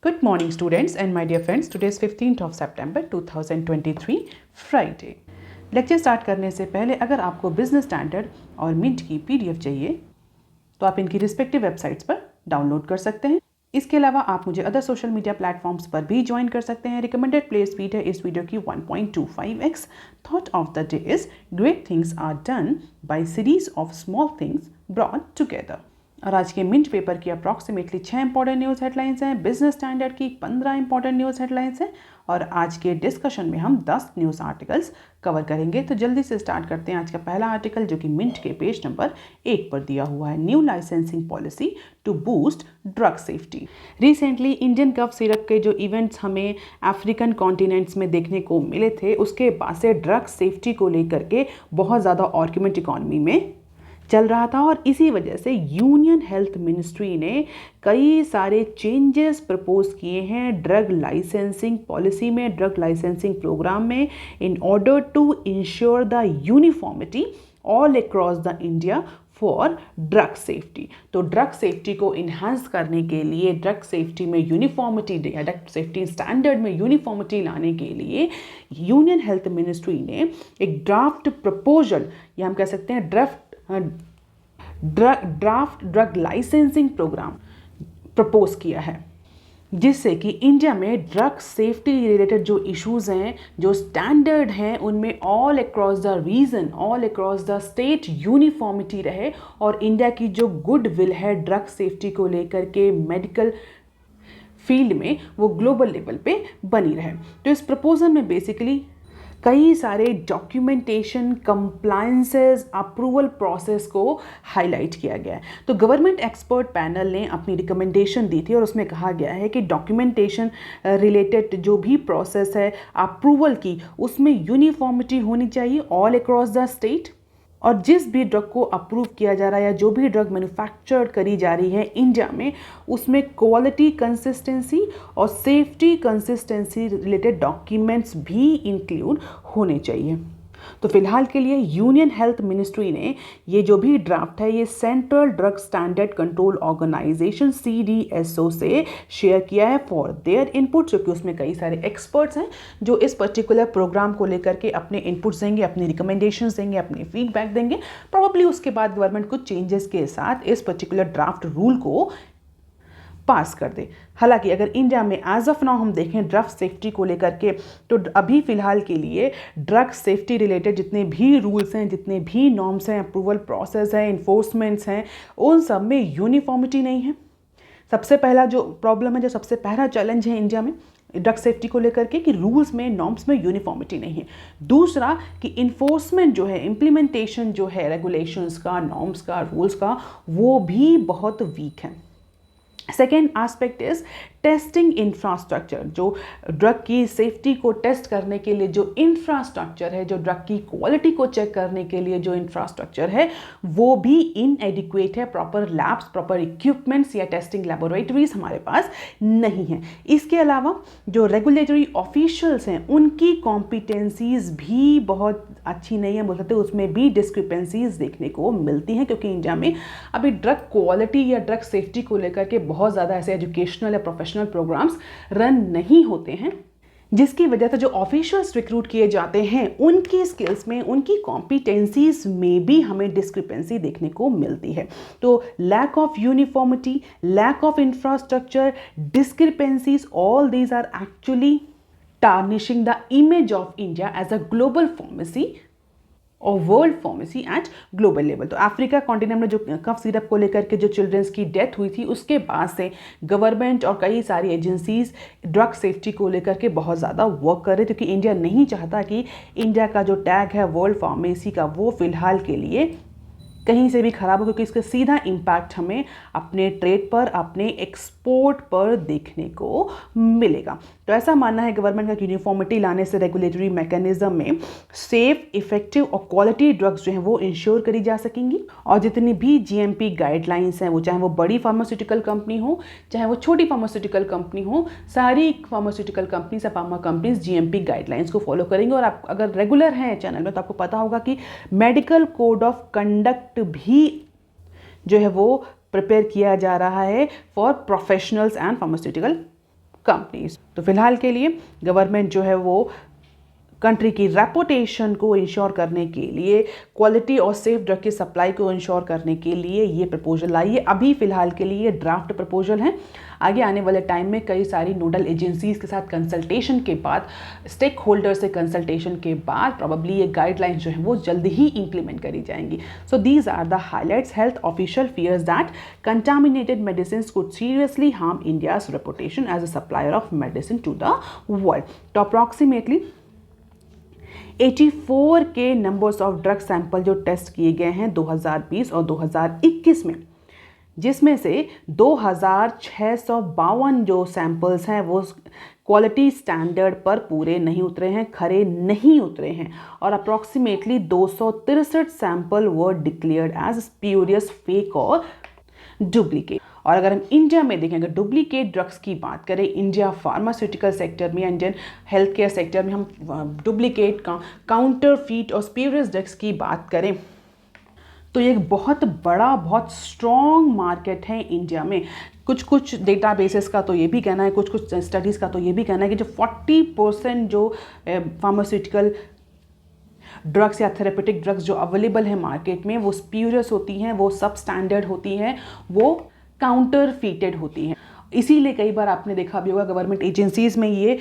Good morning students and my dear friends, today is 15th of September 2023 Friday. Lecture start करने से पहले अगर आपको बिजनेस स्टैंडर्ड और मिंट की पीडीएफ चाहिए तो आप इनकी रिस्पेक्टिव वेबसाइट्स पर डाउनलोड कर सकते हैं। इसके अलावा आप मुझे अदर सोशल मीडिया प्लेटफॉर्म्स पर भी ज्वाइन कर सकते हैं। रिकमेंडेड प्ले स्पीड है इस वीडियो की 1.25x। Thought of the day is great things are done by series of small things brought together. और आज के मिंट पेपर की अप्रॉक्सीमेटली 6 इंपॉर्टेंट न्यूज़ हेडलाइंस हैं, बिजनेस स्टैंडर्ड की 15 इंपॉर्टेंट न्यूज़ हेडलाइंस हैं और आज के डिस्कशन में हम 10 न्यूज़ आर्टिकल्स कवर करेंगे। तो जल्दी से स्टार्ट करते हैं आज का पहला आर्टिकल जो कि मिंट के पेज नंबर 1 पर दिया हुआ है। New licensing policy to boost drug safety. Recently Indian cough syrup के जो इवेंट्स हमें अफ्रीकन कॉन्टिनेंट्स में देखने को मिले थे, उसके बाद से ड्रग सेफ्टी को लेकर के बहुत ज़्यादा आर्गुमेंट इकॉनमी में चल रहा था और इसी वजह से यूनियन हेल्थ मिनिस्ट्री ने कई सारे चेंजेस प्रपोज किए हैं ड्रग लाइसेंसिंग पॉलिसी में, ड्रग लाइसेंसिंग प्रोग्राम में, in order to ensure the uniformity all across the India for drug safety. तो ड्रग सेफ्टी को इन्हांस करने के लिए, ड्रग सेफ्टी में यूनिफॉर्मिटी या ड्रग सेफ्टी स्टैंडर्ड में यूनिफॉर्मिटी लाने के लिए यूनियन हेल्थ मिनिस्ट्री ने एक ड्राफ्ट प्रपोजल या हम कह सकते हैं draft drug licensing program propose किया है, जिससे कि इंडिया में ड्रग सेफ्टी रिलेटेड जो इश्यूज हैं, जो स्टैंडर्ड हैं, उनमें all across the region, all across the state uniformity रहे और इंडिया की जो गुड विल है ड्रग सेफ्टी को लेकर के मेडिकल फील्ड में वो ग्लोबल लेवल पे बनी रहे। तो इस प्रपोजल में बेसिकली कई सारे डॉक्यूमेंटेशन, कंप्लायंसेस, अप्रूवल प्रोसेस को हाईलाइट किया गया है। तो गवर्नमेंट एक्सपर्ट पैनल ने अपनी रिकमेंडेशन दी थी और उसमें कहा गया है कि डॉक्यूमेंटेशन रिलेटेड जो भी प्रोसेस है अप्रूवल की, उसमें यूनिफॉर्मिटी होनी चाहिए ऑल अक्रॉस द स्टेट। और जिस भी ड्रग को अप्रूव किया जा रहा है या जो भी ड्रग मैन्युफैक्चर्ड करी जा रही है इंडिया में, उसमें क्वालिटी कंसिस्टेंसी और सेफ्टी कंसिस्टेंसी रिलेटेड डॉक्यूमेंट्स भी इंक्लूड होने चाहिए। तो फिलहाल के लिए यूनियन हेल्थ मिनिस्ट्री ने ये जो भी ड्राफ्ट है ये central drug standard control organization CDSO से शेयर किया है फॉर देयर इनपुट, क्योंकि उसमें कई सारे एक्सपर्ट्स हैं जो इस पर्टिकुलर प्रोग्राम को लेकर के अपने इनपुट्स देंगे, अपनी रिकमेंडेशंस देंगे, अपने फीडबैक देंगे। प्रॉब्ली उसके बाद गवर्नमेंट कुछ चेंजेस के साथ इस पर्टिकुलर ड्राफ्ट रूल को पास कर दे। हालांकि अगर इंडिया में एज ऑफ नाउ हम देखें ड्रग सेफ्टी को लेकर के, तो अभी फ़िलहाल के लिए ड्रग सेफ्टी रिलेटेड जितने भी रूल्स हैं, जितने भी नॉर्म्स हैं, अप्रूवल प्रोसेस हैं, इन्फोर्समेंट्स हैं, उन सब में यूनिफॉर्मिटी नहीं है। सबसे पहला जो प्रॉब्लम है, जो सबसे पहला चैलेंज है इंडिया में ड्रग सेफ्टी को लेकर के, कि रूल्स में, नॉर्म्स में यूनिफॉर्मिटी नहीं है। दूसरा कि इन्फोर्समेंट जो है, इम्प्लीमेंटेशन जो है रेगुलेशंस का, नॉर्म्स का, रूल्स का, वो भी बहुत वीक है। Second aspect is testing infrastructure. जो ड्रग की सेफ्टी को टेस्ट करने के लिए जो इंफ्रास्ट्रक्चर है, जो ड्रग की क्वालिटी को चेक करने के लिए जो इंफ्रास्ट्रक्चर है, वो भी इनएडिक्वेट है। प्रॉपर लैब्स, प्रॉपर इक्विपमेंट्स या टेस्टिंग लैबोरेटरीज हमारे पास नहीं है। इसके अलावा जो रेगुलेटरी ऑफिशियल्स हैं उनकी कॉम्पिटेंसीज भी बहुत अच्छी नहीं है, बोल सकते उसमें भी डिस्क्रिपेंसीज देखने को मिलती हैं, क्योंकि इंडिया में अभी ड्रग क्वालिटी या ड्रग सेफ्टी को लेकर के बहुत ज़्यादा ऐसे एजुकेशनल या प्रोफेशनल प्रोग्राम्स रन नहीं होते हैं, जिसकी वजह से जो ऑफिशियल्स रिक्रूट किए जाते हैं उनकी स्किल्स में, उनकी कॉम्पिटेंसीज में भी हमें डिस्क्रिपेंसी देखने को मिलती है। तो lack of uniformity, lack of infrastructure, discrepancies, all these are actually tarnishing the image of India as a global pharmacy और world pharmacy eight global level. तो अफ्रीका कॉन्टिनेंट में जो कफ सिरप को लेकर के जो चिल्ड्रंस की डेथ हुई थी, उसके बाद से गवर्नमेंट और कई सारी एजेंसीज ड्रग सेफ्टी को लेकर के बहुत ज़्यादा वर्क कर रहे थे, क्योंकि इंडिया नहीं चाहता कि इंडिया का जो टैग है वर्ल्ड फार्मेसी का, वो फिलहाल के लिए कहीं से भी खराब हो, क्योंकि इसका सीधा इम्पैक्ट हमें अपने ट्रेड पर, अपने एक्सपोर्ट पर देखने को मिलेगा। तो ऐसा मानना है गवर्नमेंट का, यूनिफॉर्मिटी लाने से रेगुलेटरी मैकेनिज्म में सेफ, इफेक्टिव और क्वालिटी ड्रग्स जो हैं वो इंश्योर करी जा सकेंगी। और जितनी भी GMP गाइडलाइंस हैं, वो चाहे वो बड़ी फार्मास्यूटिकल कंपनी हो, चाहे वो छोटी फार्मास्यूटिकल कंपनी हो, सारी फार्मास्यूटिकल कंपनीज या फार्मा कंपनीज GMP गाइडलाइंस को फॉलो करेंगे। और आप अगर रेगुलर हैं चैनल में तो आपको पता होगा कि मेडिकल कोड ऑफ कंडक्ट भी जो है वो प्रिपेयर किया जा रहा है for professionals and pharmaceutical companies. तो फिलहाल के लिए गवर्नमेंट जो है वो कंट्री की रेपुटेशन को इंश्योर करने के लिए, क्वालिटी और सेफ ड्रग की सप्लाई को इंश्योर करने के लिए ये प्रपोजल आई है। अभी फिलहाल के लिए ड्राफ्ट प्रपोजल है। आगे आने वाले टाइम में कई सारी नोडल एजेंसीज के साथ कंसल्टेशन के बाद, स्टेक होल्डर से कंसल्टेशन के बाद प्रॉब्ली ये गाइडलाइंस जो है वो जल्द ही इंप्लीमेंट करी जाएंगी। So these are the highlights. Health official fears that contaminated medicine could seriously harm India's reputation as a supplier of medicine to the world. तो अप्रॉक्सीमेटली 84 के नंबर्स ऑफ ड्रग सैंपल जो test किए गए हैं 2020 और 2021 में, जिसमें से 2652 जो सैंपल्स हैं वो क्वालिटी स्टैंडर्ड पर पूरे नहीं उतरे हैं, खरे नहीं उतरे हैं, और अप्रॉक्सीमेटली 263 सैंपल वर डिक्लेयर्ड एज स्प्यूरियस, फेक और डुप्लीकेट। और अगर हम इंडिया में देखें, अगर डुप्लीकेट ड्रग्स की बात करें, इंडिया फार्मास्यूटिकल सेक्टर में, इंडियन हेल्थ केयर सेक्टर में हम डुप्लीकेट काउंटरफीट और स्प्यूरियस ड्रग्स की बात करें तो ये एक बहुत बड़ा, बहुत स्ट्रॉन्ग मार्केट है इंडिया में। कुछ डेटाबेसेस का तो ये भी कहना है, कुछ स्टडीज़ का तो ये भी कहना है कि जो 40% जो फार्मास्यूटिकल ड्रग्स या थेरेपेटिक ड्रग्स जो अवेलेबल है मार्केट में, वो स्प्यूरियस होती हैं, वो सब स्टैंडर्ड होती हैं, वो काउंटरफीटेड होती हैं। इसीलिए कई बार आपने देखा भी होगा गवर्नमेंट एजेंसीज में ये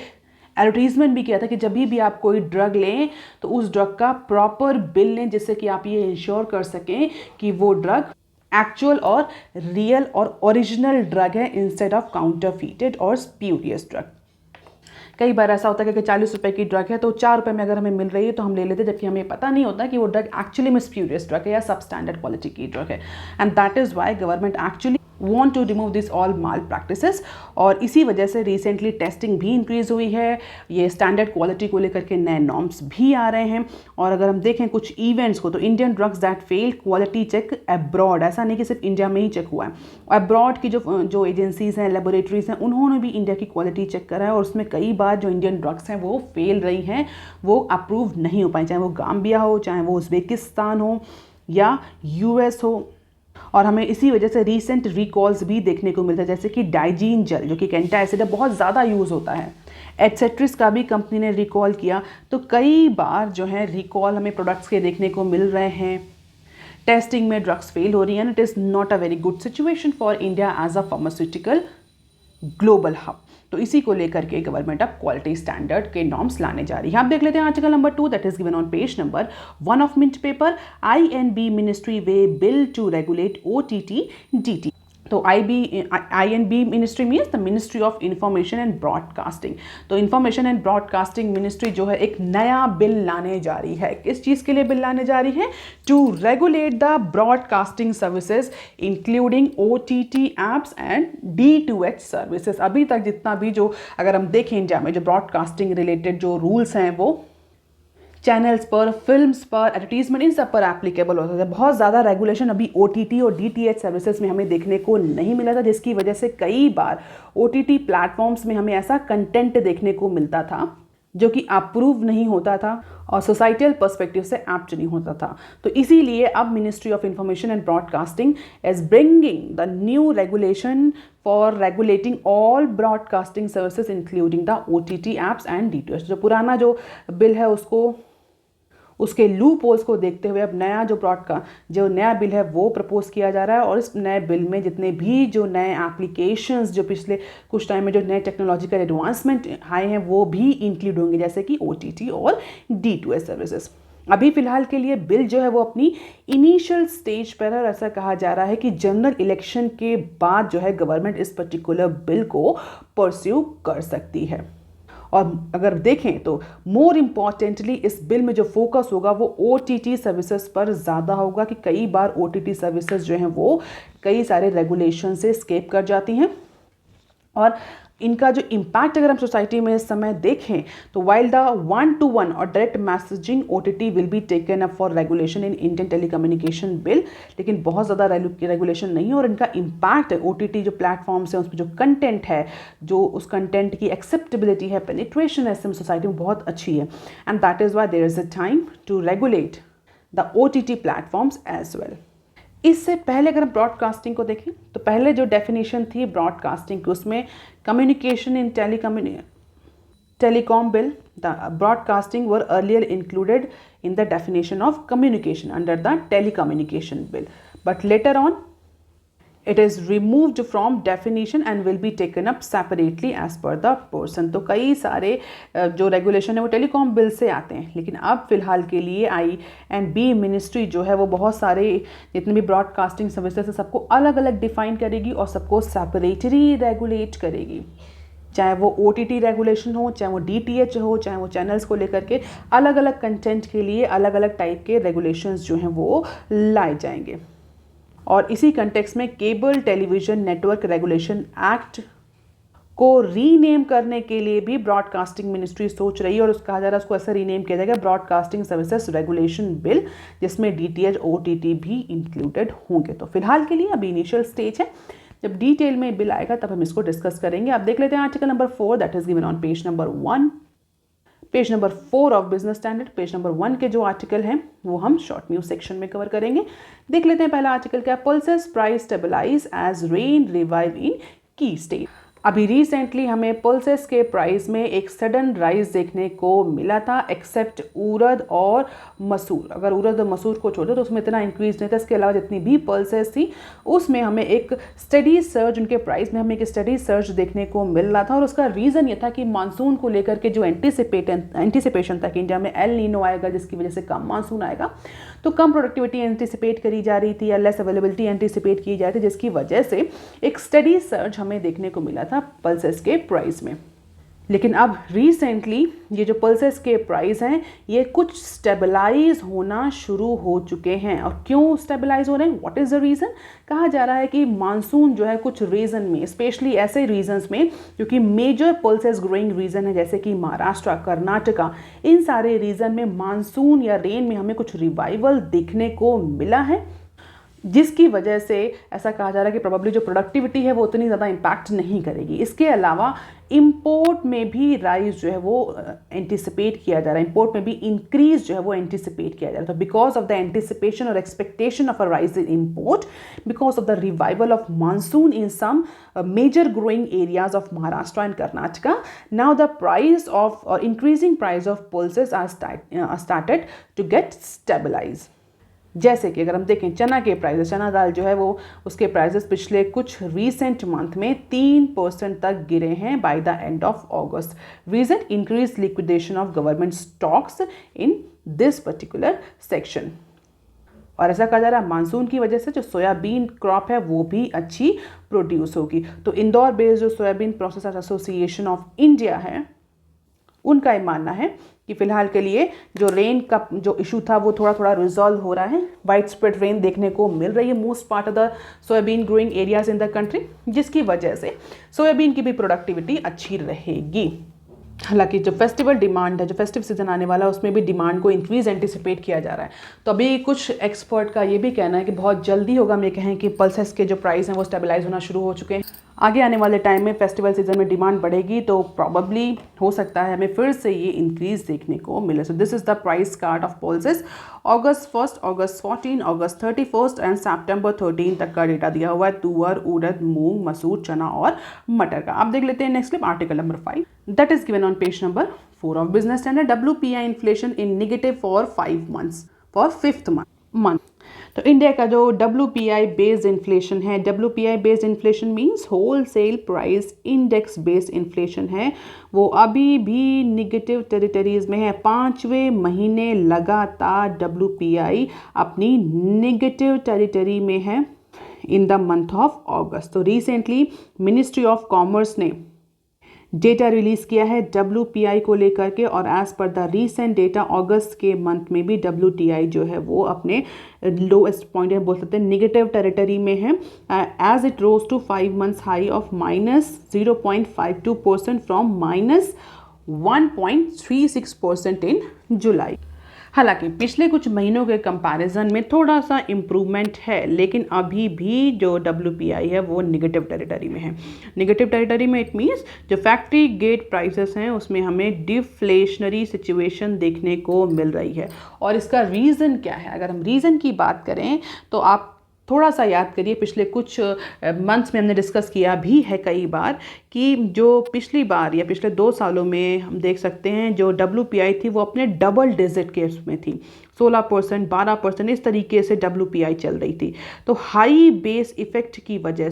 एडवर्टीजमेंट भी किया था कि जब भी आप कोई ड्रग लें तो उस ड्रग का प्रॉपर बिल लें, जिससे कि आप ये इंश्योर कर सकें कि वो ड्रग एक्चुअल और रियल और ओरिजिनल ड्रग है इंस्टेड ऑफ काउंटरफीटेड और स्प्यूरियस ड्रग। कई बार ऐसा होता है कि 40 रुपए की ड्रग है तो 4 रुपए में अगर हमें मिल रही है तो हम ले लेते हैं, जबकि हमें पता नहीं होता कि वो ड्रग एक्चुअली में स्प्यूरियस ड्रग है या सब स्टैंडर्ड क्वालिटी की ड्रग है। And that is why government actually want to remove this all mal practices। और इसी वजह से रिसेंटली टेस्टिंग भी इंक्रीज हुई है, ये स्टैंडर्ड क्वालिटी को लेकर के नए नॉर्म्स भी आ रहे हैं। और अगर हम देखें कुछ इवेंट्स को, तो Indian drugs that fail quality check abroad, ऐसा नहीं कि सिर्फ इंडिया में ही चेक हुआ है, अब्रॉड की जो एजेंसीज हैं, लेबोरेटरीज हैं, उन्होंने भी इंडिया की क्वालिटी चेक करा है और उसमें कई बार जो इंडियन ड्रग्स हैं वो फेल रही हैं, वो अप्रूव नहीं हो पाई, चाहे वो गाम्बिया हो, चाहे वो उज्बेकिस्तान हो या US हो। और हमें इसी वजह से रीसेंट रिकॉल्स भी देखने को मिलता है, जैसे कि डाइजीन जेल जो कि एंटासिड है, बहुत ज़्यादा यूज़ होता है, एटसेट्रिस का भी कंपनी ने रिकॉल किया। तो कई बार जो है रिकॉल हमें प्रोडक्ट्स के देखने को मिल रहे हैं, टेस्टिंग में ड्रग्स फेल हो रही है। And it is not a very good situation for India as a pharmaceutical global hub. तो इसी को लेकर के गवर्नमेंट अब क्वालिटी स्टैंडर्ड के नॉर्म्स लाने जा रही है। आप देख लेते हैं article number 2 that is given on page number 1 of Mint paper. INB ministry weighs bill to regulate OTT DT। तो INB ministry means the ministry of information and broadcasting. तो इंफॉर्मेशन एंड ब्रॉडकास्टिंग मिनिस्ट्री जो है एक नया bill लाने जा रही है। किस चीज़ के लिए बिल लाने जा रही है? To regulate the broadcasting services including OTT apps and D2H services. अभी तक जितना भी जो अगर हम देखें इंडिया में जो ब्रॉडकास्टिंग रिलेटेड जो रूल्स हैं वो चैनल्स पर, फिल्म्स पर, एडवर्टीजमेंट, इन सब पर एप्लीकेबल होता है। बहुत ज़्यादा रेगुलेशन अभी OTT और DTH सर्विसेज में हमें देखने को नहीं मिला था, जिसकी वजह से कई बार OTT प्लेटफॉर्म्स में हमें ऐसा कंटेंट देखने को मिलता था जो कि अप्रूव नहीं होता था और सोसाइटल पर्सपेक्टिव से एप्ट नहीं होता था। तो इसीलिए अब ministry of information and broadcasting is bringing the new regulation for regulating all broadcasting services including the OTT apps and D2H। जो पुराना जो बिल है उसके लूप होल्स को देखते हुए अब जो नया बिल है वो प्रपोज किया जा रहा है। और इस नए बिल में जितने भी जो नए एप्लीकेशंस जो पिछले कुछ टाइम में जो नए टेक्नोलॉजिकल एडवांसमेंट आए हैं वो भी इंक्लूड होंगे, जैसे कि OTT और D2H सर्विसेज। अभी फिलहाल के लिए बिल जो है वो अपनी इनिशियल स्टेज पर है। ऐसा कहा जा रहा है कि जनरल इलेक्शन के बाद जो है गवर्नमेंट इस पर्टिकुलर बिल को परस्यू कर सकती है। और अगर देखें तो मोर इम्पॉर्टेंटली इस बिल में जो फोकस होगा वो OTT सर्विसेज पर ज़्यादा होगा, कि कई बार OTT सर्विसेज जो हैं वो कई सारे रेगुलेशन से स्केप कर जाती हैं। और इनका जो इम्पैक्ट अगर हम सोसाइटी में इस समय देखें तो वाइल द 1-to-1 और direct messaging OTT will be taken up for regulation in Indian telecommunication bill, लेकिन बहुत ज़्यादा रेगुलेशन नहीं है। और इनका इम्पैक्ट OTT जो प्लेटफॉर्म्स हैं उस पर जो कंटेंट है, जो उस कंटेंट की एक्सेप्टेबिलिटी है, पेनिट्रेशन है सोसाइटी में बहुत अच्छी है। And that is why there is a time to regulate the OTT platforms as well. इससे पहले अगर हम ब्रॉडकास्टिंग को देखें तो पहले जो डेफिनेशन थी ब्रॉडकास्टिंग की, उसमें communication in telecom bill, the broadcasting were earlier included in the definition of communication under the telecommunication bill, but later on it is removed from definition and will be taken up separately as per the person. तो कई सारे जो regulation है वो telecom bill से आते हैं, लेकिन अब फिलहाल के लिए INB मिनिस्ट्री जो है वो बहुत सारे जितने भी ब्रॉडकास्टिंग सर्विसेज है सबको अलग अलग डिफाइन करेगी और सबको सेपरेटली रेगुलेट करेगी, चाहे वो OTT रेगुलेशन हो, चाहे वो DTH हो, चाहे वो चैनल्स को लेकर के अलग अलग कंटेंट के लिए अलग अलग टाइप के रेगुलेशंस जो हैं वो लाए जाएंगे। और इसी कंटेक्स्ट में cable television network regulation act को रीनेम करने के लिए भी ब्रॉडकास्टिंग मिनिस्ट्री सोच रही है, और कहा जा रहा है उसको ऐसा रीनेम किया जाएगा ब्रॉडकास्टिंग सर्विसेज रेगुलेशन बिल, जिसमें DTH OTT भी इंक्लूडेड होंगे। तो फिलहाल के लिए अभी इनिशियल स्टेज है, जब डिटेल में बिल आएगा तब हम इसको डिस्कस करेंगे। आप देख लेते हैं article number 4 that is given on page number 1, page number 4 of Business Standard. Page number 1 के जो आर्टिकल हैं वो हम शॉर्ट न्यूज सेक्शन में कवर करेंगे। देख लेते हैं पहला आर्टिकल क्या, pulses price stabilise as rain revive in key state. अभी रिसेंटली हमें पल्सेस के प्राइस में एक सडन राइज देखने को मिला था, एक्सेप्ट उड़द और मसूर। अगर उड़द और मसूर को छोड़ो तो उसमें इतना इंक्रीज नहीं था, इसके अलावा जितनी भी पल्सेस थी उसमें हमें एक स्टडी सर्ज, उनके प्राइस में हमें एक स्टडी सर्ज देखने को मिल रहा था। और उसका रीज़न ये था कि मानसून को लेकर के जो एंटिसिपेशन था कि इंडिया में एल नीनो आएगा जिसकी वजह से कम मानसून आएगा, तो कम प्रोडक्टिविटी एंटिसिपेट करी जा रही थी या लेस अवेलेबिलिटी एंटिसिपेट की जा रही थी, जिसकी वजह से एक स्टडी सर्ज हमें देखने को मिला था पल्सेस के प्राइस में। लेकिन अब रिसेंटली ये जो पल्सेस के प्राइस हैं ये कुछ स्टेबलाइज होना शुरू हो चुके हैं। और क्यों स्टेबलाइज हो रहे हैं, व्हाट इज़ द रीज़न? कहा जा रहा है कि मानसून जो है कुछ रीजन में, स्पेशली ऐसे रीजन्स में क्योंकि मेजर पल्सेस ग्रोइंग रीजन है जैसे कि महाराष्ट्र, कर्नाटका, इन सारे रीजन में मानसून या रेन में हमें कुछ रिवाइवल देखने को मिला है, जिसकी वजह से ऐसा कहा जा रहा है कि प्रोबेबली जो प्रोडक्टिविटी है वो उतनी ज़्यादा इम्पैक्ट नहीं करेगी। इसके अलावा इंपोर्ट में भी राइज जो है वो एंटिसिपेट किया जा रहा है, इंपोर्ट में भी इंक्रीज जो है वो एंटिसिपेट किया जा रहा है। तो बिकॉज ऑफ द एंटिसिपेशन और expectation of a rise in import, because of the revival of monsoon in some major growing areas of Maharashtra and Karnataka, now the price of और increasing price of pulses are started to get stabilise. जैसे कि अगर हम देखें चना के prices, चना दाल जो है वो उसके प्राइसेस पिछले कुछ रीसेंट मंथ में 3% तक गिरे हैं by the end of August. Reason, increase liquidation of government stocks in this particular section. और ऐसा कहा जा रहा है मानसून की वजह से जो सोयाबीन क्रॉप है वो भी अच्छी प्रोड्यूस होगी। तो इंदौर बेस्ड जो soybean processors association of India है उनका ये मानना है कि फिलहाल के लिए जो रेन का जो इशू था वो थोड़ा थोड़ा रिजॉल्व हो रहा है, वाइड स्प्रेड रेन देखने को मिल रही है most part of the soybean growing areas in the country, जिसकी वजह से सोयाबीन की भी प्रोडक्टिविटी अच्छी रहेगी। हालांकि जो फेस्टिवल डिमांड है, जो फेस्टिव सीजन आने वाला है उसमें भी डिमांड को इंक्रीज एंटिसिपेट किया जा रहा है। तो अभी कुछ एक्सपर्ट का ये भी कहना है कि बहुत जल्दी होगा, हम ये कहें कि पल्सेस के जो प्राइस हैं वो स्टेबलाइज होना शुरू हो चुके हैं। आगे आने वाले टाइम में फेस्टिवल सीजन में डिमांड बढ़ेगी तो प्रॉबली हो सकता है हमें फिर से ये इंक्रीज देखने को मिले। So this is the price card of pulses August 1, August 14, August 31 and September 13 तक का डेटा दिया हुआ है तुअर, उड़द, मूंग, मसूर, चना और मटर का। आप देख लेते हैं next clip, article number 5 that is given on page number 4 of Business Standard. WPI inflation in negative for 5 months for 5th month। तो इंडिया का जो WPI बेस्ड इन्फ्लेशन है, WPI based inflation means wholesale price index based inflation है, वो अभी भी negative territories में है। 5वें महीने लगातार WPI अपनी निगेटिव टेरिटरी में है in the month of August. तो रिसेंटली मिनिस्ट्री ऑफ कॉमर्स ने डेटा रिलीज़ किया है WPI को लेकर के, और as per the recent data अगस्त के मंथ में भी WPI जो है वो अपने लोएस्ट पॉइंट है, बोल सकते हैं निगेटिव टेरिटरी में है, as it rose to 5 months high of -0.52% from -1.36% in July. हालांकि पिछले कुछ महीनों के कंपैरिजन में थोड़ा सा इम्प्रूवमेंट है, लेकिन अभी भी जो WPI है वो निगेटिव टेरिटरी में है। निगेटिव टेरिटरी में इट मीन्स जो फैक्ट्री गेट प्राइसेस हैं उसमें हमें डिफ्लेशनरी सिचुएशन देखने को मिल रही है। और इसका रीज़न क्या है? अगर हम रीज़न की बात करें तो आप थोड़ा सा याद करिए, पिछले कुछ मंथ्स में हमने डिस्कस किया भी है कई बार कि जो पिछली बार या पिछले 2 सालों में हम देख सकते हैं जो WPI थी वो अपने डबल डिजिट के उसमें थी, 16%, 12% इस तरीके से WPI चल रही थी। तो हाई बेस इफ़ेक्ट की वजह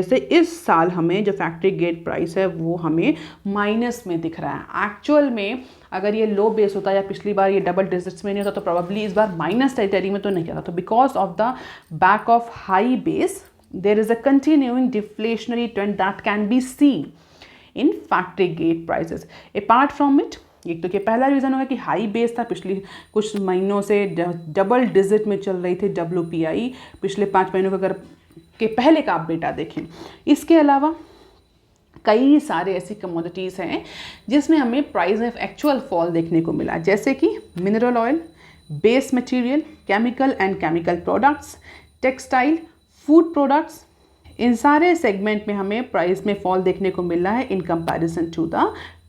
से इस साल हमें जो फैक्ट्री गेट प्राइस है वो हमें माइनस में दिख रहा है। एक्चुअल में अगर ये लो बेस होता या पिछली बार ये डबल डिजिट्स में नहीं होता तो प्रोबेबली इस बार माइनस टेरिटरी में तो नहीं आता। तो because of the back of high base there is a continuing deflationary trend that can be seen in factory gate prices. Apart from it, एक तो ये पहला रीज़न होगा कि हाई बेस था, पिछली कुछ महीनों से डबल डिजिट में चल रही थी WPI, पिछले 5 महीनों का अगर के पहले का आप डेटा देखें। इसके अलावा कई सारे ऐसी कमोडिटीज़ हैं जिसमें हमें प्राइस में एक्चुअल फॉल देखने को मिला, जैसे कि mineral oil, base material, chemical and chemical products, textile, food products. इन सारे सेगमेंट में हमें प्राइस में फॉल देखने को मिल रहा है in comparison to the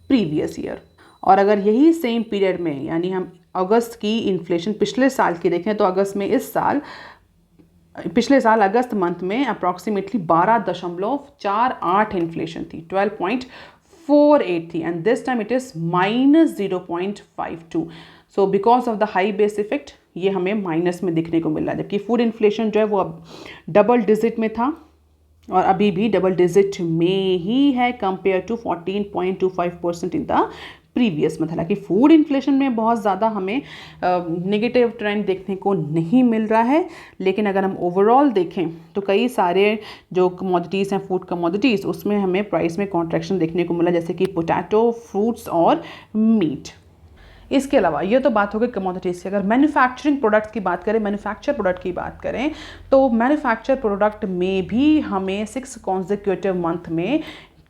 previous year. और अगर यही सेम पीरियड में यानी हम अगस्त की इन्फ्लेशन पिछले साल की देखें तो पिछले साल अगस्त मंथ में अप्रॉक्सीमेटली 12.48 इन्फ्लेशन थी, 12.48 थी, and this time it is -0.52। So because of the high base effect ये हमें माइनस में दिखने को मिल रहा है, जबकि फूड इन्फ्लेशन जो है वो अब डबल डिजिट में था और अभी भी डबल डिजिट में ही है compare to 14.25% in the previous month. हालांकि फूड इन्फ्लेशन में बहुत ज़्यादा हमें नेगेटिव ट्रेंड देखने को नहीं मिल रहा है, लेकिन अगर हम ओवरऑल देखें तो कई सारे जो कमोडिटीज़ हैं फूड कमोडिटीज़ उसमें हमें प्राइस में कॉन्ट्रैक्शन देखने को मिला, जैसे कि पोटैटो, फ्रूट्स और मीट। इसके अलावा ये तो बात हो गई कमोडिटीज़ की। अगर मैन्युफैक्चरिंग प्रोडक्ट्स की बात करें, मैन्युफैक्चर प्रोडक्ट की बात करें तो मैन्युफैक्चर प्रोडक्ट में भी हमें 6 कॉन्जिक्यूटिव मंथ में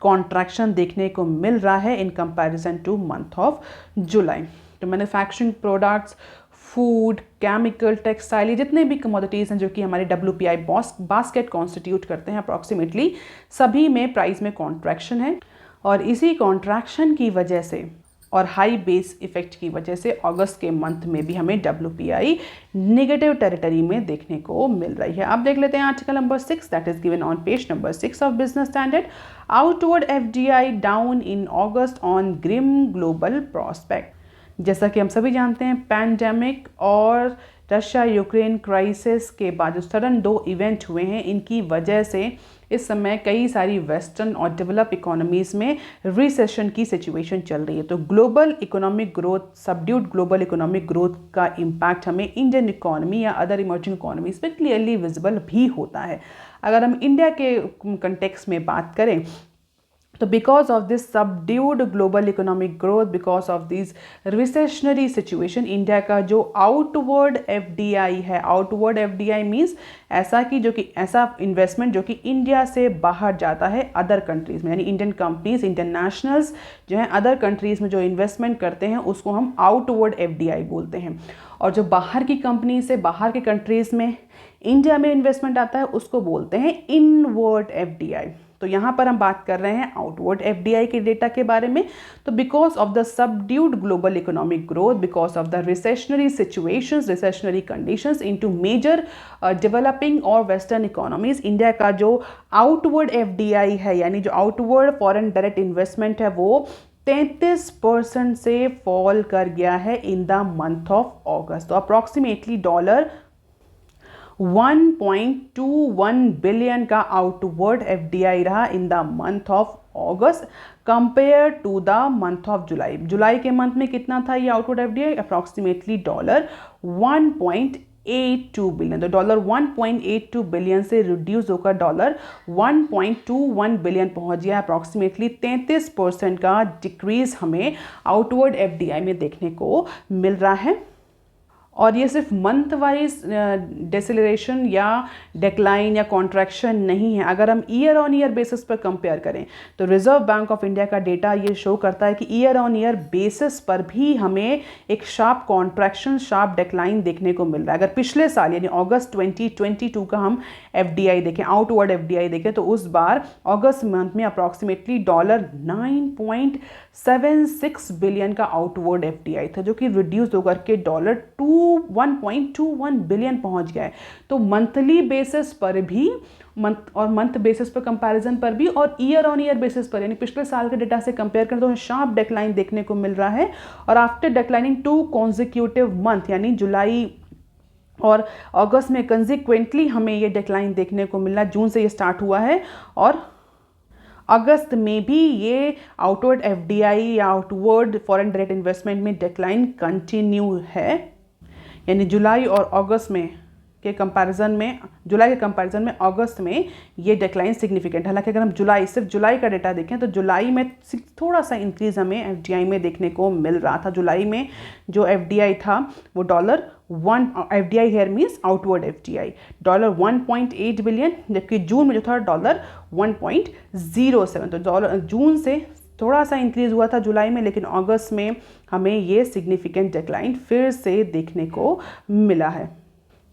कॉन्ट्रैक्शन देखने को मिल रहा है in comparison to month of July. तो manufacturing products, food, chemical, textile, जितने भी कमोडिटीज़ हैं जो कि हमारे WPI बास्केट कॉन्स्टिट्यूट करते हैं अप्रॉक्सीमेटली, सभी में प्राइस में कॉन्ट्रैक्शन है। और इसी कॉन्ट्रैक्शन की वजह से और हाई बेस इफेक्ट की वजह से अगस्त के मंथ में भी हमें WPI नेगेटिव टेरिटरी में देखने को मिल रही है। अब देख लेते हैं article number 6 that is given on page number 6 of Business Standard. Outward FDI down in August on grim global prospect. जैसा कि हम सभी जानते हैं पैंडेमिक और रशिया यूक्रेन क्राइसिस के बाद जो सडन 2 इवेंट हुए हैं, इनकी वजह से इस समय कई सारी वेस्टर्न और डेवलप इकोनॉमीज़ में रिसेशन की सिचुएशन चल रही है। तो global economic growth, subdued global economic growth का इम्पैक्ट हमें इंडियन इकोनॉमी या अदर इमर्जिंग इकोनॉमीज़ में क्लियरली विजिबल भी होता है। अगर हम इंडिया के कंटेक्स्ट में बात करें तो because of this subdued global economic growth, because of this recessionary situation, India का जो आउटवर्ड FDI है, आउटवर्ड FDI मीन्स ऐसा इन्वेस्टमेंट जो कि इंडिया से बाहर जाता है अदर कंट्रीज़ में, यानी इंडियन कंपनीज, इंडियन नेशनल्स जो हैं अदर कंट्रीज़ में जो इन्वेस्टमेंट करते हैं उसको हम आउटवर्ड FDI बोलते हैं। और जो बाहर की कंपनी से बाहर के कंट्रीज़ में इंडिया में इन्वेस्टमेंट आता है उसको बोलते हैं इनवर्ड FDI। तो यहाँ पर हम बात कर रहे हैं आउटवर्ड FDI के डेटा के बारे में। तो because of the subdued global economic growth, because of the recessionary situations, recessionary conditions into major developing और वेस्टर्न इकोनॉमीज, इंडिया का जो आउटवर्ड FDI है यानी जो आउटवर्ड फॉरेन डायरेक्ट इन्वेस्टमेंट है वो 33% से फॉल कर गया है in the month of August. तो अप्रॉक्सीमेटली $1.21 बिलियन का आउटवर्ड FDI रहा in the month of August compare to the month of July. जुलाई के मंथ में कितना था ये आउटवर्ड FDI? Approximately $1.82 billion. तो $1.82 बिलियन से रिड्यूस होकर $1.21 बिलियन पहुंच गया। अप्रॉक्सीमेटली 33% का डिक्रीज हमें आउटवर्ड FDI में देखने को मिल रहा है। और ये सिर्फ मंथ वाइज डेसिलरेशन या डिक्लाइन या कॉन्ट्रैक्शन नहीं है। अगर हम ईयर ऑन ईयर बेसिस पर कंपेयर करें तो रिजर्व बैंक ऑफ इंडिया का डेटा ये शो करता है कि ईयर ऑन ईयर बेसिस पर भी हमें एक शार्प कॉन्ट्रैक्शन, शार्प डिक्लाइन देखने को मिल रहा है। अगर पिछले साल यानी अगस्त 2022 का हम FDI देखें, आउटवर्ड FDI देखें, तो उस बार अगस्त मंथ में अप्रॉक्सीमेटली $9.76 बिलियन का आउटवर्ड FDI था, जो कि रिड्यूस होकर के $2 1.21 बिलियन पहुंच गया है। तो मंथली बेसिस पर भी, मंथ बेसिस पर कंपैरिजन पर भी और ईयर ऑन ईयर बेसिस पर, यानी पिछले साल के डेटा से कंपेयर करें तो शार्प डिक्लाइन देखने को मिल रहा है। और आफ्टर डिक्लाइनिंग 2 कॉन्जिक्यूटिव मंथ, यानी जुलाई और अगस्त में कंसिक्वेंटली हमें ये डिक्लाइन देखने को मिला। जून से ये स्टार्ट हुआ है और अगस्त में भी ये आउटवर्ड एफडीआई या आउटवर्ड फॉरेन डायरेक्ट इन्वेस्टमेंट में डिक्लाइन कंटिन्यू है। यानी जुलाई और अगस्त में के कंपैरिजन में, जुलाई के कंपैरिजन में अगस्त में ये डिक्लाइन सिग्निफिकेंट। हालांकि अगर हम सिर्फ जुलाई का डेटा देखें तो जुलाई में थोड़ा सा इंक्रीज हमें एफडीआई में देखने को मिल रहा था। जुलाई में जो एफडीआई था वो $1, FDI here means outward FDI, $1.8 billion, जबकि जून में जो था $1.07। तो जून से थोड़ा सा इंक्रीज हुआ था जुलाई में, लेकिन अगस्त में हमें ये सिग्निफिकेंट डिक्लाइन फिर से देखने को मिला है।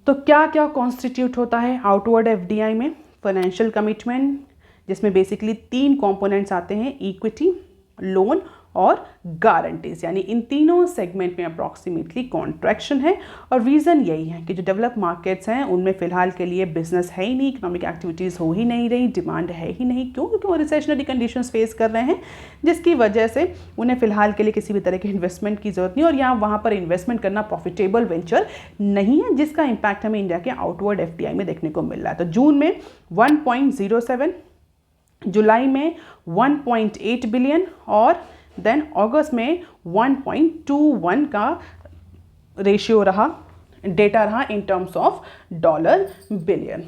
तो क्या क्या कॉन्स्टिट्यूट होता है आउटवर्ड एफडीआई में? फाइनेंशियल कमिटमेंट, जिसमें बेसिकली 3 कंपोनेंट्स आते हैं, इक्विटी, लोन और गारंटीज, यानी इन तीनों सेगमेंट में अप्रॉक्सीमेटली कॉन्ट्रैक्शन है। और रीज़न यही है कि जो डेवलप मार्केट्स हैं उनमें फ़िलहाल के लिए बिजनेस है ही नहीं, इकोनॉमिक एक्टिविटीज़ हो ही नहीं रही, डिमांड है ही नहीं। क्यों? क्योंकि वो रिसेशनरी कंडीशंस फेस कर रहे हैं, जिसकी वजह से उन्हें फ़िलहाल के लिए किसी भी तरह के इन्वेस्टमेंट की ज़रूरत नहीं, और यहाँ वहाँ पर इन्वेस्टमेंट करना प्रॉफिटेबल वेंचर नहीं है, जिसका इम्पैक्ट हमें इंडिया के आउटवर्ड एफडीआई में देखने को मिल रहा है। तो जून में 1.07, जुलाई में 1.8 बिलियन और देन अगस्त में 1.21 का रेशियो रहा, डेटा रहा in terms of dollar billion.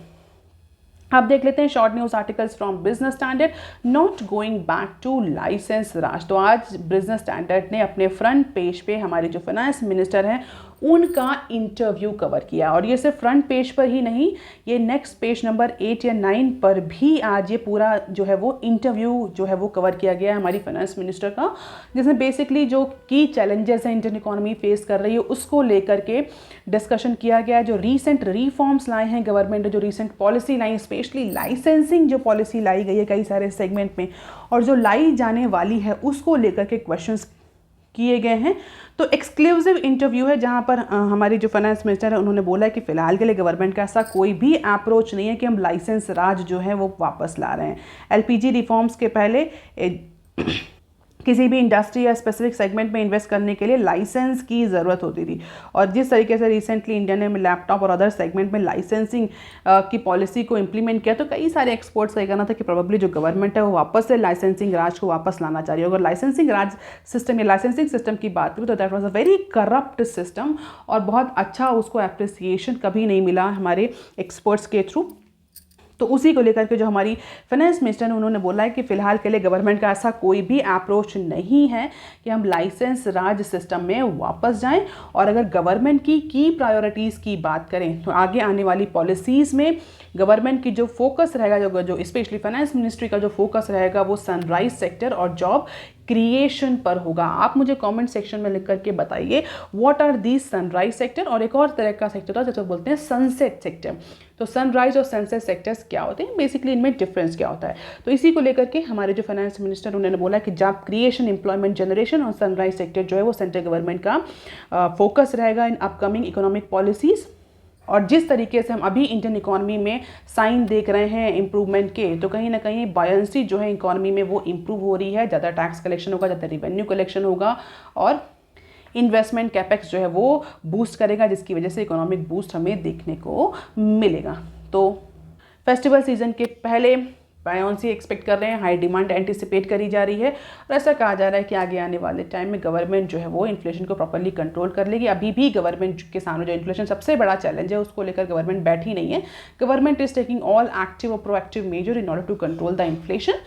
आप देख लेते हैं short news articles from Business Standard, not going back to licence Raj. तो आज बिजनेस स्टैंडर्ड ने अपने फ्रंट पेज पे हमारे जो फाइनेंस मिनिस्टर हैं उनका इंटरव्यू कवर किया, और ये सिर्फ फ्रंट पेज पर ही नहीं, ये नेक्स्ट पेज नंबर 8 या 9 पर भी आज ये पूरा जो है वो इंटरव्यू जो है वो कवर किया गया है हमारी फाइनेंस मिनिस्टर का, जिसमें बेसिकली जो की चैलेंजेस हैं इंडियन इकोनॉमी फेस कर रही है उसको लेकर के डिस्कशन किया गया है। जो रीसेंट रिफॉर्म्स लाए हैं गवर्नमेंट ने, जो रीसेंट पॉलिसी लाई, स्पेशली लाइसेंसिंग जो पॉलिसी लाई गई है कई सारे सेगमेंट में, और जो लाई जाने वाली है उसको लेकर के क्वेश्चंस किए गए हैं। तो एक्सक्लूसिव इंटरव्यू है जहां पर हमारी जो फाइनेंस मिनिस्टर है उन्होंने बोला है कि फ़िलहाल के लिए गवर्नमेंट का ऐसा कोई भी अप्रोच नहीं है कि हम लाइसेंस राज जो है वो वापस ला रहे हैं। एलपीजी रिफॉर्म्स के पहले किसी भी इंडस्ट्री या स्पेसिफिक सेगमेंट में इन्वेस्ट करने के लिए लाइसेंस की ज़रूरत होती थी, और जिस तरीके से रिसेंटली इंडिया ने लैपटॉप और अदर सेगमेंट में लाइसेंसिंग की पॉलिसी को इम्प्लीमेंट किया, तो कई सारे एक्सपर्ट्स का ये कहना था कि प्रोबेबली जो गवर्नमेंट है वो वापस से लाइसेंसिंग राज को वापस लाना चाह रही है। अगर लाइसेंसिंग राज सिस्टम या लाइसेंसिंग सिस्टम की बात करूँ तो that was a very corrupt system, और बहुत अच्छा उसको एप्रिसिएशन कभी नहीं मिला हमारे एक्सपर्ट्स के थ्रू। तो उसी को लेकर के जो हमारी फाइनेंस मिनिस्टर ने उन्होंने बोला है कि फ़िलहाल के लिए गवर्नमेंट का ऐसा कोई भी अप्रोच नहीं है कि हम लाइसेंस राज सिस्टम में वापस जाएं। और अगर गवर्नमेंट की प्रायोरिटीज़ की बात करें तो आगे आने वाली पॉलिसीज़ में गवर्नमेंट की जो फोकस रहेगा, जो स्पेशली फाइनेंस मिनिस्ट्री का जो फोकस रहेगा वो सनराइज सेक्टर और जॉब क्रिएशन पर होगा। आप मुझे कमेंट सेक्शन में लिख करके बताइए what are the sunrise sector, और एक और तरह का सेक्टर था जिसे बोलते हैं सनसेट सेक्टर। तो सनराइज और सनसेट सेक्टर्स क्या होते हैं, बेसिकली इनमें डिफरेंस क्या होता है। तो इसी को लेकर के हमारे जो फाइनेंस मिनिस्टर उन्होंने बोला कि जॉब क्रिएशन, एम्प्लॉयमेंट जनरेशन और सनराइज सेक्टर जो है वो सेंट्रल गवर्नमेंट का फोकस रहेगा इन अपकमिंग इकोनॉमिक पॉलिसीज़। और जिस तरीके से हम अभी इंडियन इकोनॉमी में साइन देख रहे हैं इम्प्रूवमेंट के, तो कहीं ना कहीं बायंसी जो है इकोनॉमी में वो इम्प्रूव हो रही है, ज़्यादा टैक्स कलेक्शन होगा, ज़्यादा रिवेन्यू कलेक्शन होगा, और इन्वेस्टमेंट कैपेक्स जो है वो बूस्ट करेगा, जिसकी वजह से इकोनॉमिक बूस्ट हमें देखने को मिलेगा। तो फेस्टिवल सीजन के पहले बायोंसी एक्सपेक्ट कर रहे हैं, हाई डिमांड एंटिसिपेट करी जा रही है, और ऐसा कहा जा रहा है कि आगे आने वाले टाइम में गवर्नमेंट जो है वो इन्फ्लेशन को प्रॉपर्ली कंट्रोल कर लेगी। अभी भी गवर्नमेंट के सामने जो इन्फ्लेशन सबसे बड़ा चैलेंज है उसको लेकर गवर्नमेंट बैठी नहीं है। Government is taking all active और proactive measure in order to control the inflation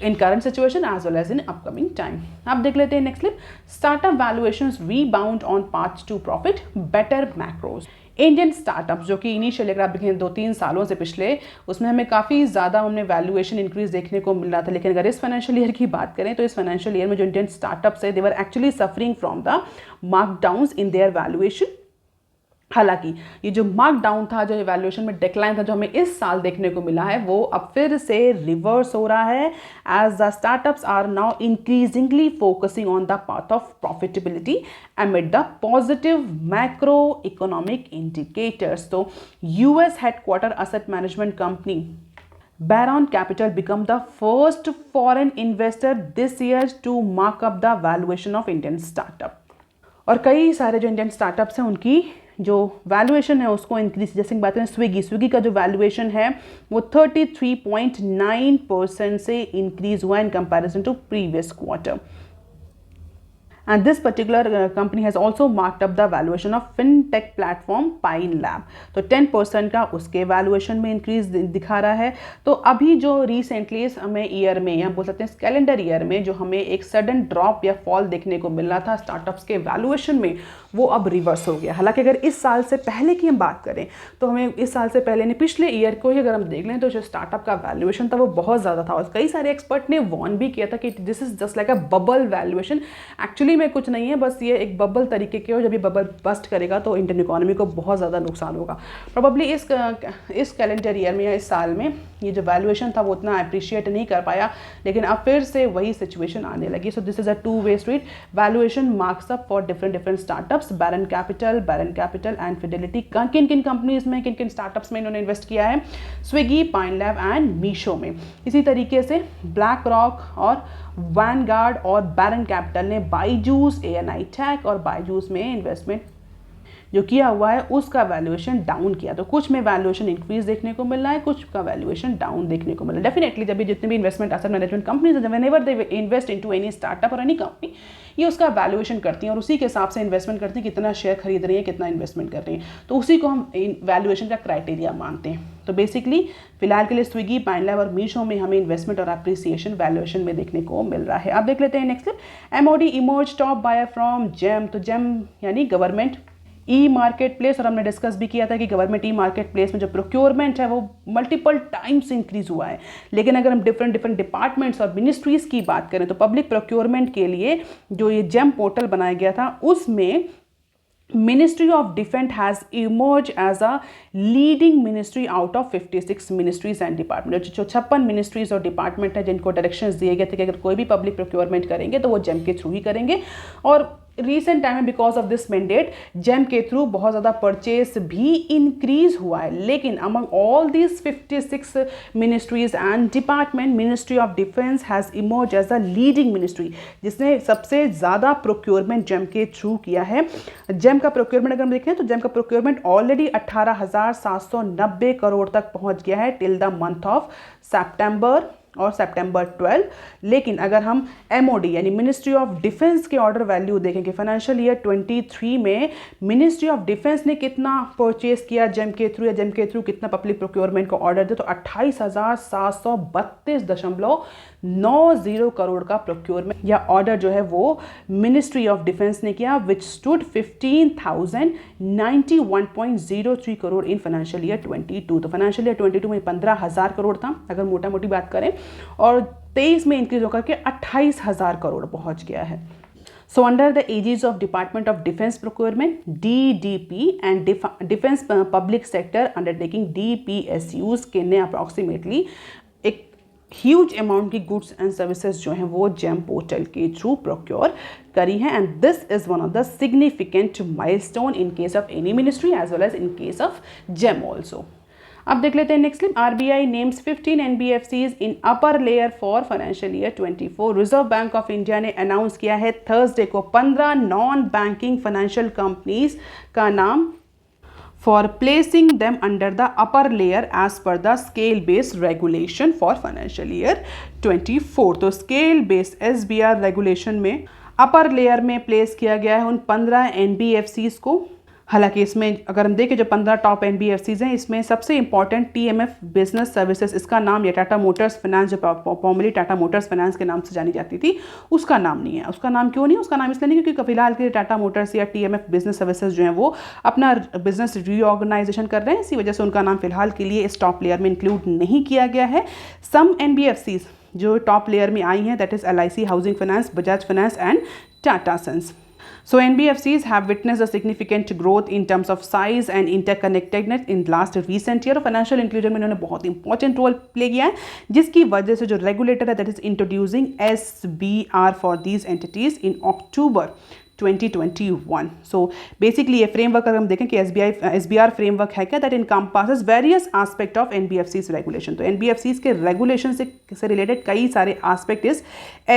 in current situation as well as in upcoming time। आप देख लेते हैं next clip, startup valuations rebound on path to profit, better macros. Indian startups जो कि initially अगर आप देखें 2-3 सालों से पिछले, उसमें हमें काफ़ी ज़्यादा हमने वैल्यूएशन इंक्रीज देखने को मिल रहा था, लेकिन अगर इस फाइनेंशियल ईयर की बात करें तो इस फाइनेंशियल ईयर में जो इंडियन स्टार्टअप्स है they were actually suffering from the markdowns in their valuation. हालांकि ये जो मार्क डाउन था, जो वैल्यूएशन में डिक्लाइन था, जो हमें इस साल देखने को मिला है, वो अब फिर से रिवर्स हो रहा है as the startups are now increasingly focusing on the path of profitability amid the positive macro economic indicators. तो US headquarter asset management company Baron Capital become the first foreign investor this year to mark up the valuation of Indian startup। और कई सारे जो Indian startups हैं उनकी जो valuation है उसको इंक्रीज, जैसे कि बात करें स्विगी का जो वैल्यूएशन है वो 33.9% से इंक्रीज हुआ in comparison to previous quarter. And this particular company has also marked up the valuation of fintech platform Pine Lab। तो 10% का उसके वैल्यूएशन में इंक्रीज दिखा रहा है। तो अभी जो रिसेंटली हमें ईयर में या बोल सकते हैं कैलेंडर ईयर में जो हमें एक सडन ड्रॉप या फॉल देखने को मिल रहा था स्टार्टअप्स के वैल्यूएशन में, वो अब रिवर्स हो गया। हालांकि अगर इस साल से पहले की हम बात करें तो हमें इस साल से पहले पिछले ईयर को ही अगर हम देख लें तो जो स्टार्टअप का वैल्यूएशन था वो बहुत ज़्यादा था और कई सारे एक्सपर्ट ने वॉर्न भी किया था कि this is just like a bubble valuation. Actually में कुछ नहीं है, बस ये एक बबल तरीके के हो, जब ये बबल बस्ट करेगा तो इंडियन इकोनॉमी को बहुत ज़्यादा नुकसान होगा। प्रोबेबली इस कैलेंडर ईयर में या इस साल में ये जो वैल्यूएशन था वो उतना अप्रिशिएट नहीं कर पाया, लेकिन अब फिर से वही सिचुएशन आने लगी। So this is a two way street. Valuation marks up for different startups, Baron Capital and Fidelity. किन किन कंपनीज में, किन किन स्टार्टअप्स में इन्होंने इन्वेस्ट किया है? Swiggy, pine lab and Meesho में। इसी तरीके से ब्लैक रॉक और वैनगार्ड और बैरन कैपिटल ने बायजूस, एएनआई टेक और बायजूस में इन्वेस्टमेंट जो किया हुआ है उसका वैल्यूएशन डाउन किया। तो कुछ में वैल्यूएशन इंक्रीज देखने को मिल रहा है, कुछ का वैल्यूएशन डाउन देखने को मिल रहा है। डेफिनेटली जब भी जितने भी इन्वेस्टमेंट एसेट मैनेजमेंट कंपनीज हैं, whenever they invest into any startup और एनी कंपनी, ये उसका वैल्यूएशन करती हैं और उसी के हिसाब से इन्वेस्टमेंट करती हैं, कितना शेयर खरीद रही है, कितना इन्वेस्टमेंट कर रही हैं, तो उसी को हम वैल्यूएशन का क्राइटेरिया मानते हैं। तो बेसिकली फिलहाल के लिए स्विगी, पाइन लैब और मीशो में हमें इन्वेस्टमेंट और अप्रिसिएशन वैल्यूएशन में देखने को मिल रहा है। अब देख लेते हैं next clip. MOD emerge top buyer from GeM. तो जेम यानी गवर्नमेंट ई मार्केट प्लेस, और हमने डिस्कस भी किया था कि गवर्नमेंट ई मार्केट प्लेस में जो प्रोक्योरमेंट है वो मल्टीपल टाइम्स इंक्रीज हुआ है। लेकिन अगर हम डिफरेंट डिपार्टमेंट्स और मिनिस्ट्रीज की बात करें तो पब्लिक प्रोक्योरमेंट के लिए जो ये जेम पोर्टल बनाया गया था उसमें Ministry of Defense has emerged as a leading ministry out of 56 ministries and departments। जो 56 मिनिस्ट्रीज और डिपार्टमेंट है जिनको डायरेक्शंस दिए गए थे कि अगर कोई भी पब्लिक प्रोक्योरमेंट करेंगे तो वो जेम के थ्रू ही करेंगे। और रिसेंट टाइम में because of this mandate GeM के थ्रू बहुत ज़्यादा परचेस भी इंक्रीज हुआ है। लेकिन among all these 56 ministries and department, ministry of defence has emerge as a leading ministry जिसने सबसे ज़्यादा प्रोक्योरमेंट जेम के थ्रू किया है। जेम का प्रोक्योरमेंट अगर हम देखें तो जेम का प्रोक्योरमेंट ऑलरेडी 18,790 करोड़ तक पहुंच गया है टिल द मंथ ऑफ सितंबर और सितंबर 12। लेकिन अगर हम एमओडी यानी मिनिस्ट्री ऑफ डिफेंस के ऑर्डर वैल्यू देखें कि फाइनेंशियल ईयर 23 में मिनिस्ट्री ऑफ डिफेंस ने कितना परचेस किया जेम के थ्रू या जेम के थ्रू कितना पब्लिक प्रोक्योरमेंट को ऑर्डर दिया, तो 28,732.90 करोड़ का प्रोक्योरमेंट या ऑर्डर जो है वो मिनिस्ट्री ऑफ डिफेंस ने किया, which stood 15,091.03 crore in financial year 22। तो फाइनेंशियल ईयर 22 में 15,000 करोड़ था अगर मोटा मोटी बात करें, और 23 में इंक्रीज होकर के 28,000 करोड़ पहुंच गया है। So under the aegis of Department of Defense Procurement (DDP) and Defense Public Sector Undertaking (DPSUs) के ने अप्रॉक्सीमेटली एक ह्यूज अमाउंट की गुड्स एंड सर्विसेज जो हैं वो जेम पोर्टल के थ्रू प्रोक्योर करी हैं, and this is one of the significant milestone in case of any ministry as well as in case of GeM also. अब देख लेते हैं next clip. RBI names 15 NBFCs in upper layer for financial year 24। Reserve Bank of India ने announce किया है Thursday को 15 non banking financial companies का नाम for placing them under the upper layer as per the scale based regulation for financial year 24। तो scale based SBR regulation में upper layer में place किया गया है उन 15 NBFCs को। हालांकि इसमें अगर हम देखें जो 15 टॉप एनबीएफसीज हैं इसमें सबसे इंपॉर्टेंट टीएमएफ बिजनेस सर्विसेज, इसका नाम या टाटा मोटर्स फाइनेंस जो फॉर्मली टाटा मोटर्स फाइनेंस के नाम से जानी जाती थी, उसका नाम नहीं है। उसका नाम क्यों नहीं है? उसका नाम इसलिए नहीं क्योंकि फिलहाल के टाटा मोटर्स या टीएमएफ बिजनेस सर्विसेज जो हैं वो अपना बिजनेस रीऑर्गेनाइजेशन कर रहे हैं, इसी वजह से उनका नाम फिलहाल के लिए इस टॉप लेयर में इंक्लूड नहीं किया गया है। सम एनबीएफसीज जो टॉप लेयर में आई हैं that is LIC Housing Finance, Bajaj Finance and Tata Sons. So NBFCs have witnessed a significant growth in terms of size and interconnectedness in last recent year. और फाइनेंशियल इंक्लूजन में इन्होंने बहुत important role play किया है, जिसकी वजह से जो रेगुलेटर है that is introducing SBR for these entities in October 2021. So basically ये फ्रेमवर्क अगर हम देखें कि SBR फ्रेमवर्क है क्या, that encompasses various aspect of NBFCs regulation. तो NBFCs के रेगुलेशन से रिलेटेड कई सारे एस्पेक्ट इस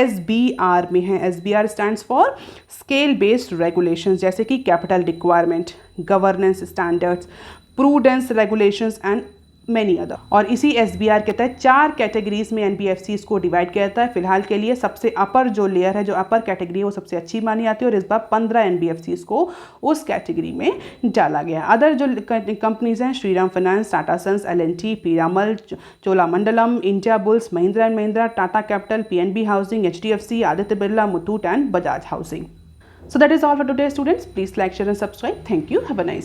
SBR में हैं. SBR stands for scale based regulation, जैसे कि capital requirement, governance standards, prudence regulations and many other. और इसी SBR के तहत 4 कैटेगरीज में NBFCs को डिवाइड किया जाता है. फिलहाल के लिए सबसे अपर जो लेयर है, जो अपर कैटेगरी है, वो सबसे अच्छी मानी जाती है और इस बार 15 NBFCs को उस कैटेगरी में डाला गया. अदर जो कंपनीज हैं, Shriram Finance, Tata Sons, L&T, Piramal, Cholamandalam, Indiabulls, Mahindra and Mahindra, Tata Capital, PNB Housing, HDFC, Aditya Birla, Muthoot and Bajaj Housing. So that is all for today, students. Please like, share and subscribe. Thank you. Have a nice day.